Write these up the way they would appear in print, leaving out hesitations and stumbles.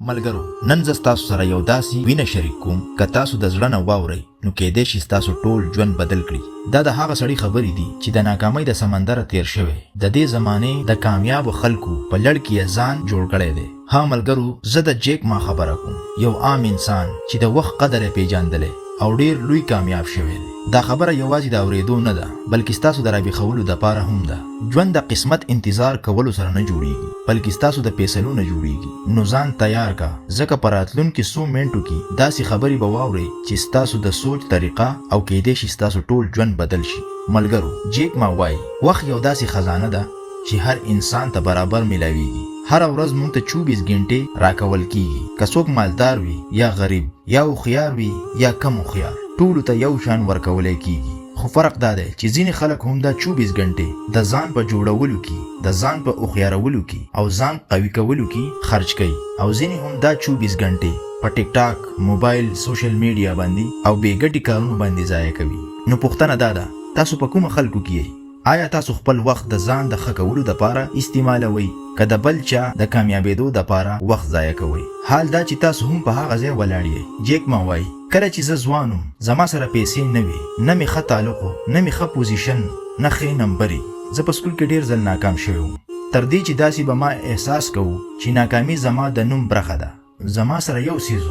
ملګرو نن زه ستاسو سره یو داسې وینه شریک کوم که تاسو د زړه نه واورئ نو کیدای شي ستاسو ټول ژوند بدل کړي. دا د هغه سړي خبرې دي چې د ناکامۍ د سمندر تیر شوی د دې زمانې د کامیابو خلکو په لړ کې یې ځان جوړ کړی دی. ها ملګرو زه د جیک ما خبره کوم، یو عام انسان چې د وخت قدر یې پیژندلی او ډیر لوی کامیاب شوی دی. دا خبره یوازې د اورېدو نه ده بلکې ستاسو د رابخولو دپاره هم ده. ژوند د قسمت انتظار کولو سره نه جوړیږي بلکې ستاسو د فیصلو نه جوړیږي. نو ځان تیار کا، ځکه په راتلونکي 100 منټو کې داسې خبرې به واورئ چې ستاسو د سوچ طریقه او کیدای شي ستاسو ټول ژوند بدل شي. ملګرو جیک ما وایي وخت یو داسې خزانه ده چې هر انسان ته برابر ملاویږي. هر ورځ مونږ ته 24 غنټې راکول کیږي، که څوک مالدار وي یا غریب یا هوښیار وي یا کم هوښیار، ټولو ته یو شان ورکولی کیږي. خو فرق دا دی چې ځینې خلک هم دا 24 غنټې د ځان په جوړولو کې، د ځان په هوښیارولو کې او ځان قوي کولو کې خرج کوي، او ځینې هم دا 24 غنټې په ټیک ټاک، موبایل، سوشل میډیا باندې او بې ګټې کارونو باندې ضایع کوي. نو پوښتنه دا ده تاسو په کومه خلکو کې یئ؟ آیا تاسو خپل وخت د ځان د ښه کولو دپاره استعمالوئ که د بل چا د کامیابېدو دپاره وخت ضایع کوئ؟ حال دا چې تاسو هم په هغه ځای ولاړ یئ. جیک ما وایي کله چې زه ځوان وم زما سره پیسې نه وي، نه مې ښه تعلق و، نه مې ښه پوزیشن، نه ښې نمبرې. زه په سکول کې ډېر ځل ناکام شوی وم، تر دې چې داسې به ما احساس کوو چې ناکامي زما د نوم برخه ده. زما سره یو څیز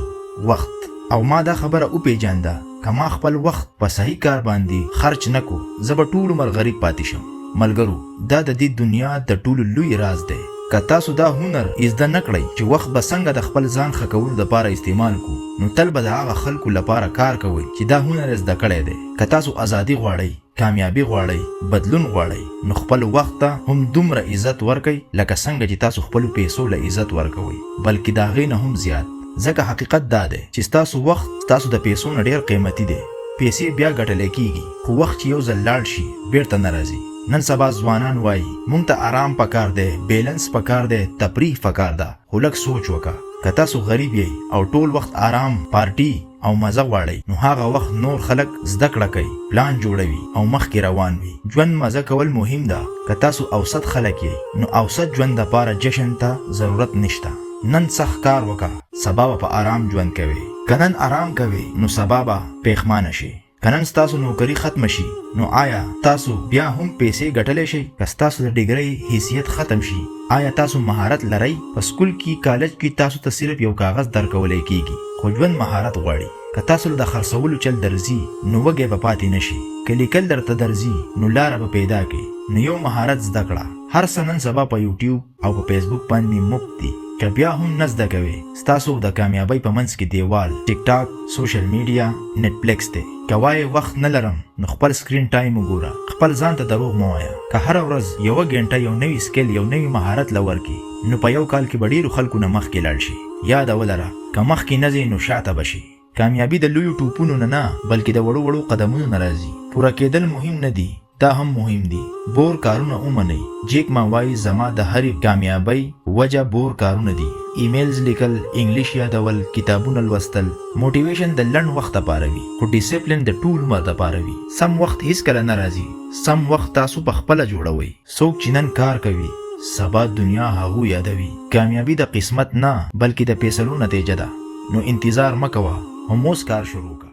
وخت، او ما دا خبره وپېژانده که ما خپل وخت په صحیح کار باندې خرچ نه کو زه به ټول عمر غریب پاتې شم. ملګرو دا د دې دنیا د ټولو لوی راز دی. که تاسو دا هنر زده نه کړئ چې وخت به څنګه د خپل ځان ښه کولو دپاره استعمال کو، نو تل به د هغه خلکو لپاره کار کوئ چې دا هنر زده کړی دی. که تاسو ازادي غواړئ، کامیابي غواړئ، بدلون غواړئ، نو خپل وخت ته هم دومره عزت ورکئ لکه څنګه چې تاسو خپلو پیسو له عزت ورکوئ، بلکې د هغې نه هم زیات. ځکه حقیقت دا دی چې ستاسو وخت ستاسو د پیسو نه ډېر قیمتي دی. پیسې بیا ګټلی کیږي خو وخت چې یو ځل لاړ شي بیرته نه راځي. نن سبا ځوانان وایي مونږ ته آرام پکار دی، بیلنس پکار دی، تفریح پکار ده، خو لږ سوچ وکړه. که تاسو غریب یئ او ټول وخت آرام، پارټي او مزه غواړئ، نو هغه وخت نور خلک زده کړه کوي، پلان جوړوي او مخکې روان وي. ژوند مزه کول مهم ده. که تاسو اوسط خلک یئ نو اوسط ژوند دپاره جشن ته ضرورت نشته. نن سخت کار وکړه، سبا به په آرام ژوند کوي. که نن آرام کوي نو سبا به پښیمانه شي. که نن ستاسو نوکري ختم شي نو آیا تاسو بیا هم پیسې ګټلی شئ؟ که ستاسو د ډګرۍ حیثیت ختم شي آیا تاسو مهارت لرئ؟ په سکول کې، کالج کې تاسو ته صرف یو کاغذ درکولی کیږي، خو ژوند مهارت غواړي. که تاسو له د خرڅولو چل درځي نو وږی به پاتې نشي. که لیکل درته درځي نو لاره به پیدا کړي. نو یو مهارت زده کړه. هر څه نن سبا په یوټیوب او په فیسبوک باندې مفت دي. که بیا هم نه زده کوئ ستاسو د کامیابۍ په منځ کې دیوال ټیک ټاک، سوشل میډیا، نټفلیکس دی. که وایې وخت نه لرم نو خپل سکرین ټایم وګوره. خپل ځان ته دروغ مه وایه. که هره ورځ یوه ګنټه یو نوي سکل، یو نوي مهارت له ورکړي نو په یو کال کې به ډېرو خلکو نه مخکې لاړ شي. یاد ولره که مخکې نه ځې نو شاته به شي. کامیابي د لویو ټوپونو نه بلکې د وړو وړو قدمونو نه راځي. پوره کېدل مهم نه دي، دا هم مهم دي. بور کارونه ومنئ. جیک ما وایي زما د هرې کامیابۍ وجه بور کارونه دي. ایمیلز لیکل، انګلیش یادول، کتابونه لوستل. موټیویشن د لنډ وخت دپاره وي خو ډیسپلین د ټول عمر دپاره وي. سم وخت هیڅکله نه راځي. سم وخت تاسو په خپله جوړوئ. څوک چې نن کار کوي سبا دنیا هغو یادوي. کامیابي د قسمت نه بلکې د فیصلو نتیجه ده. نو انتظار مه کوه، هم اوس کار شروع کړه.